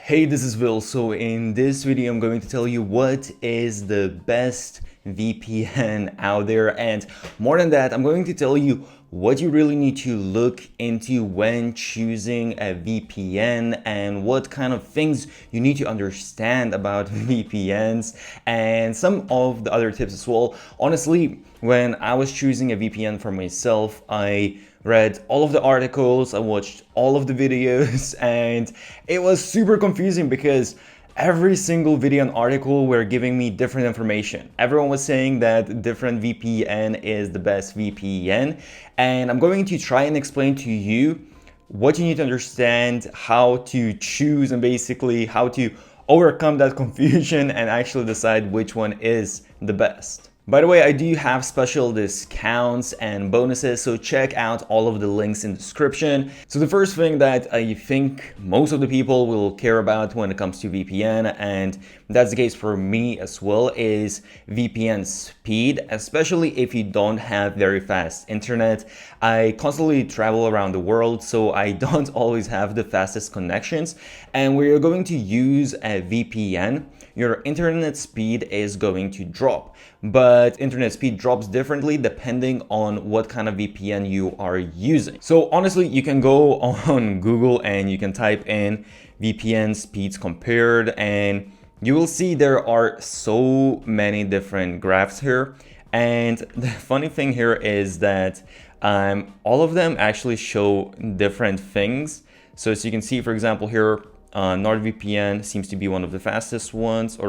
Hey, this is Will. So in this video, I'm going to tell you what is the best VPN out there. And more than that, I'm going to tell you what you really need to look into when choosing a VPN and what kind of things you need to understand about VPNs and some of the other tips as well. Honestly, when I was choosing a VPN for myself, I read all of the articles, I watched all of the videos, and it was super confusing because every single video and article were giving me different information. Everyone was saying that different VPN is the best VPN, and I'm going to try and explain to you what you need to understand, how to choose, and basically how to overcome that confusion and actually decide which one is the best. By the way, I do have special discounts and bonuses, so check out all of the links in the description. So the first thing that I think most of the people will care about when it comes to VPN, and that's the case for me as well, is VPN speed, especially if you don't have very fast internet. I constantly travel around the world, so I don't always have the fastest connections. And when you're going to use a VPN, your internet speed is going to drop. But internet speed drops differently depending on what kind of VPN you are using. So honestly, you can go on Google and you can type in VPN speeds compared, and you will see there are so many different graphs here. And the funny thing here is that all of them actually show different things. So as you can see, for example, here, NordVPN seems to be one of the fastest ones,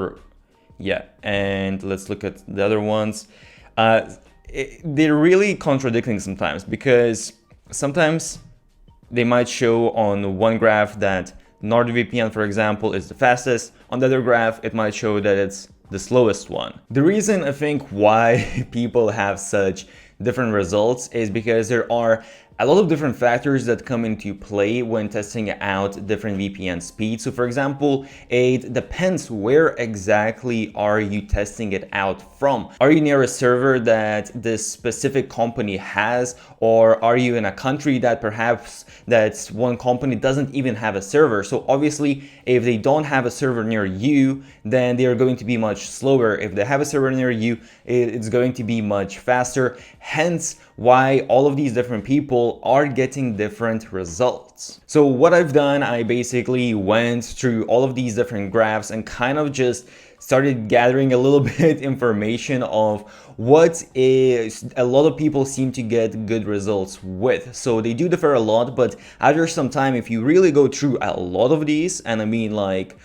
and let's look at the other ones. They're really contradicting sometimes, because sometimes they might show on one graph that NordVPN, for example, is the fastest. On the other graph, it might show that it's the slowest one. The reason I think why people have such different results is because there are a lot of different factors that come into play when testing out different VPN speeds. So for example, it depends where exactly are you testing it out from. Are you near a server that this specific company has, or are you in a country that perhaps that one company doesn't even have a server? So obviously, if they don't have a server near you, then they are going to be much slower. If they have a server near you, it's going to be much faster. Hence why all of these different people are getting different results. So what I've done, I basically went through all of these different graphs and kind of just started gathering a little bit information of what is a lot of people seem to get good results with. So they do differ a lot, but after some time, if you really go through a lot of these, and I mean like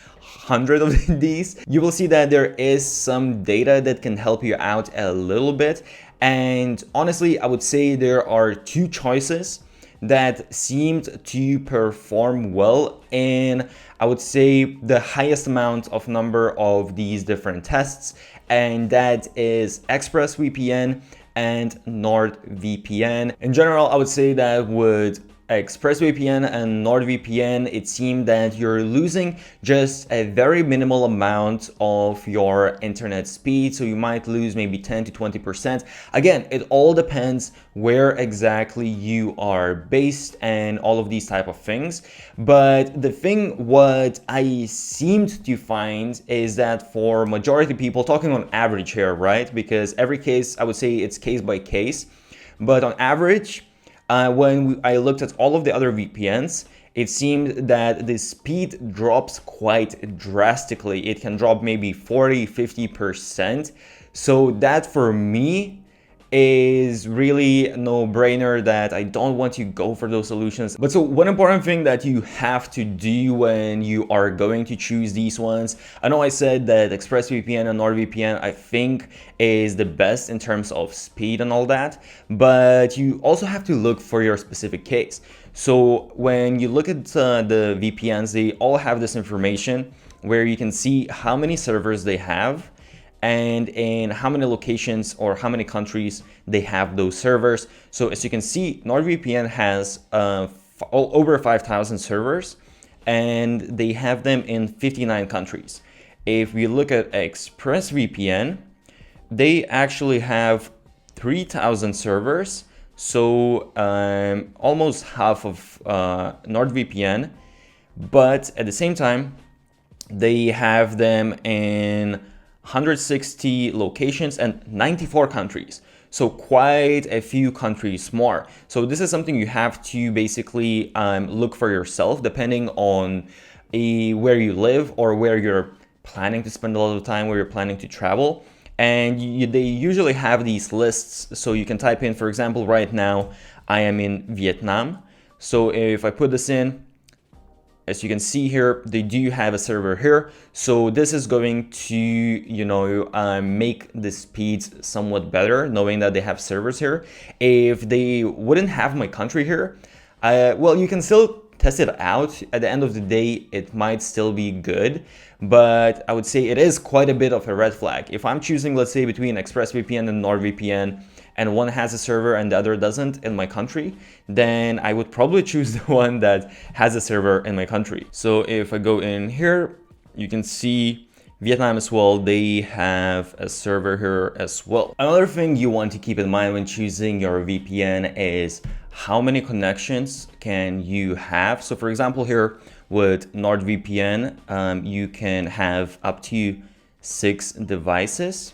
100 of these, you will see that there is some data that can help you out a little bit. And honestly, I would say there are two choices that seemed to perform well in, I would say, the highest amount of number of these different tests, and that is ExpressVPN and NordVPN. In general, I would say that with ExpressVPN and NordVPN, it seemed that you're losing just a very minimal amount of your internet speed. So you might lose maybe 10 to 20%. Again, it all depends where exactly you are based and all of these type of things. But the thing what I seemed to find is that for majority of people, talking on average here, right? Because every case, I would say it's case by case, but on average, when I looked at all of the other VPNs, it seemed that the speed drops quite drastically. It can drop maybe 40–50%. So that for me is really a no-brainer that I don't want to go for those solutions. But so one important thing that you have to do when you are going to choose these ones, I know I said that ExpressVPN and NordVPN I think is the best in terms of speed and all that, but you also have to look for your specific case. So when you look at the VPNs, they all have this information where you can see how many servers they have and in how many locations or how many countries they have those servers. So as you can see, NordVPN has over 5,000 servers, and they have them in 59 countries. If we look at ExpressVPN, they actually have 3,000 servers, so almost half of NordVPN, but at the same time, They have them in 160 locations and 94 countries. So quite a few countries more. So this is something you have to basically look for yourself, depending on where you live or where you're planning to spend a lot of time, where you're planning to travel. And they usually have these lists. So you can type in, for example, right now, I am in Vietnam. So if I put this in, as you can see here, they do have a server here. So this is going to, make the speeds somewhat better, knowing that they have servers here. If they wouldn't have my country here, well, you can still test it out. At the end of the day, it might still be good, but I would say it is quite a bit of a red flag. If I'm choosing, let's say, between ExpressVPN and NordVPN, and one has a server and the other doesn't in my country, then I would probably choose the one that has a server in my country. So if I go in here, you can see Vietnam as well, they have a server here as well. Another thing you want to keep in mind when choosing your VPN is how many connections can you have. So for example, here with NordVPN, you can have up to 6 devices.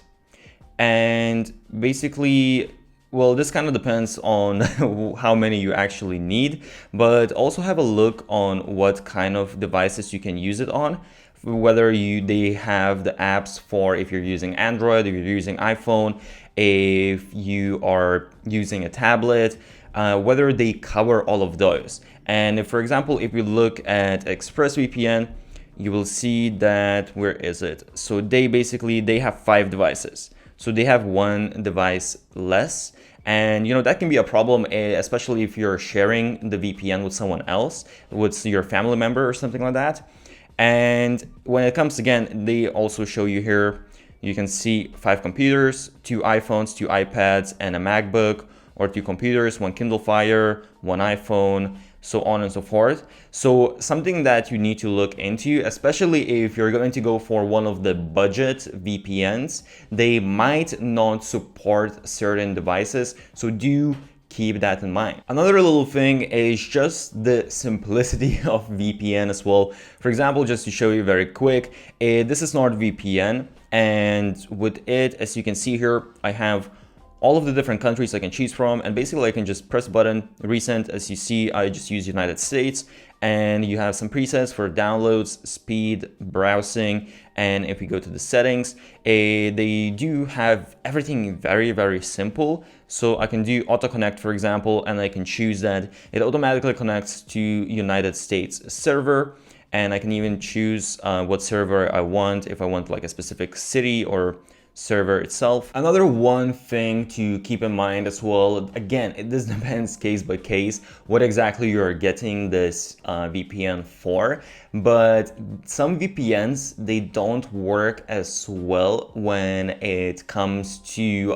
And basically, well, this kind of depends on how many you actually need, but also have a look on what kind of devices you can use it on. Whether they have the apps for if you're using Android, if you're using iPhone, if you are using a tablet, whether they cover all of those. And if, for example, if you look at ExpressVPN, you will see that, where is it? So they have 5 devices. So they have 1 device less. And that can be a problem, especially if you're sharing the VPN with someone else, with your family member or something like that. And when it comes, again, they also show you here, you can see 5 computers, 2 iPhones, 2 iPads, and a MacBook, or 2 computers, 1 Kindle Fire, 1 iPhone, so on and so forth. So something that you need to look into, especially if you're going to go for one of the budget VPNs, they might not support certain devices. So do keep that in mind. Another little thing is just the simplicity of VPN as well. For example, just to show you very quick, this is NordVPN, and with it, as you can see here, I have all of the different countries I can choose from, and basically I can just press a button, recent. As you see, I just use United States, and you have some presets for downloads, speed, browsing, and if we go to the settings, they do have everything very, very simple. So I can do auto connect, for example, and I can choose that it automatically connects to United States server. And I can even choose what server I want, if I want like a specific city or server itself. Another one thing to keep in mind as well, again, this depends case by case what exactly you're getting this VPN for, but some VPNs, they don't work as well when it comes to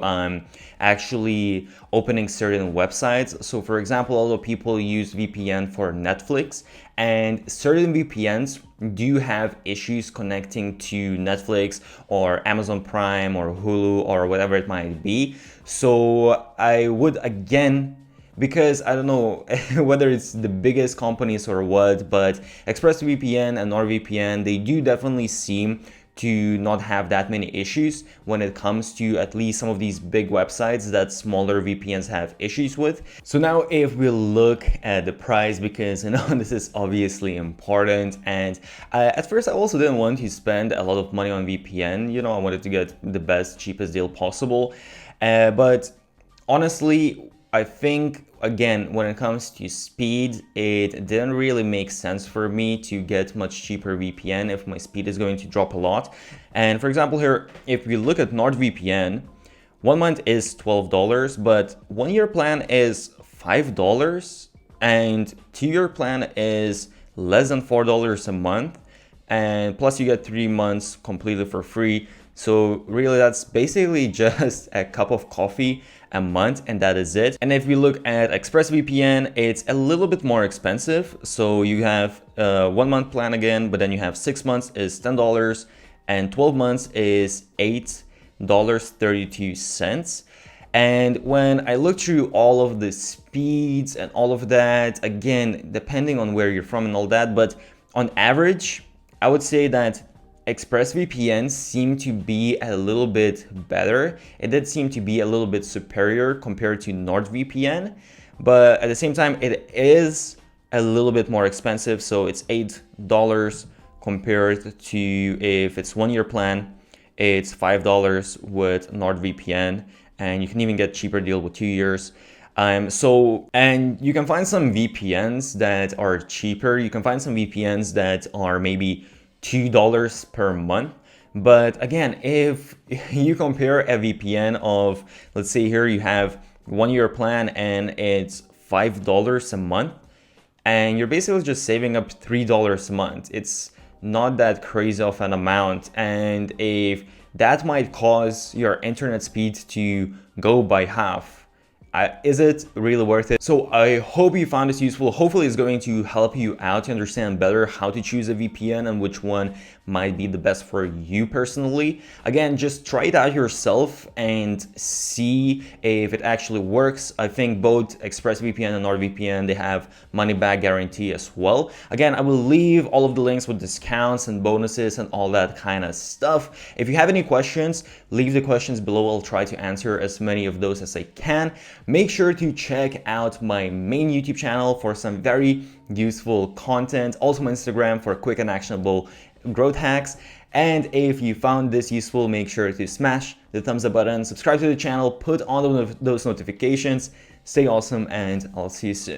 actually opening certain websites. So for example, a lot of people use VPN for Netflix, and certain VPNs do have issues connecting to Netflix or Amazon Prime or Hulu or whatever it might be. So I would, again, because I don't know whether it's the biggest companies or what, but ExpressVPN and NordVPN, they do definitely seem to not have that many issues when it comes to at least some of these big websites that smaller VPNs have issues with. So now if we look at the price, because this is obviously important, and at first I also didn't want to spend a lot of money on VPN, I wanted to get the best, cheapest deal possible, but honestly, I think, again, when it comes to speed, it didn't really make sense for me to get much cheaper VPN if my speed is going to drop a lot. And for example here, if we look at NordVPN, 1 month is $12, but 1 year plan is $5, and 2 year plan is less than $4 a month. And plus you get 3 months completely for free. So really that's basically just a cup of coffee a month, and that is it. And if we look at ExpressVPN, it's a little bit more expensive. So you have a 1 month plan again, but then you have 6 months is $10 and 12 months is $8.32. And when I look through all of the speeds and all of that, again, depending on where you're from and all that, but on average, I would say that ExpressVPN seemed to be a little bit better. It did seem to be a little bit superior compared to NordVPN, but at the same time, it is a little bit more expensive. So it's $8 compared to, if it's 1 year plan, it's $5 with NordVPN, and you can even get cheaper deal with 2 years. And you can find some VPNs that are cheaper. You can find some VPNs that are maybe $2 per month. But again, if you compare a VPN of, let's say here you have 1 year plan and it's $5 a month, and you're basically just saving up $3 a month. It's not that crazy of an amount. And if that might cause your internet speed to go by half, is it really worth it? So I hope you found this useful. Hopefully it's going to help you out to understand better how to choose a VPN and which one might be the best for you personally. Again, just try it out yourself and see if it actually works. I think both ExpressVPN and NordVPN, they have money back guarantee as well. Again, I will leave all of the links with discounts and bonuses and all that kind of stuff. If you have any questions, leave the questions below. I'll try to answer as many of those as I can. Make sure to check out my main YouTube channel for some very useful content. Also my Instagram for quick and actionable growth hacks. And if you found this useful, make sure to smash the thumbs up button, subscribe to the channel, put on those notifications. Stay awesome, and I'll see you soon.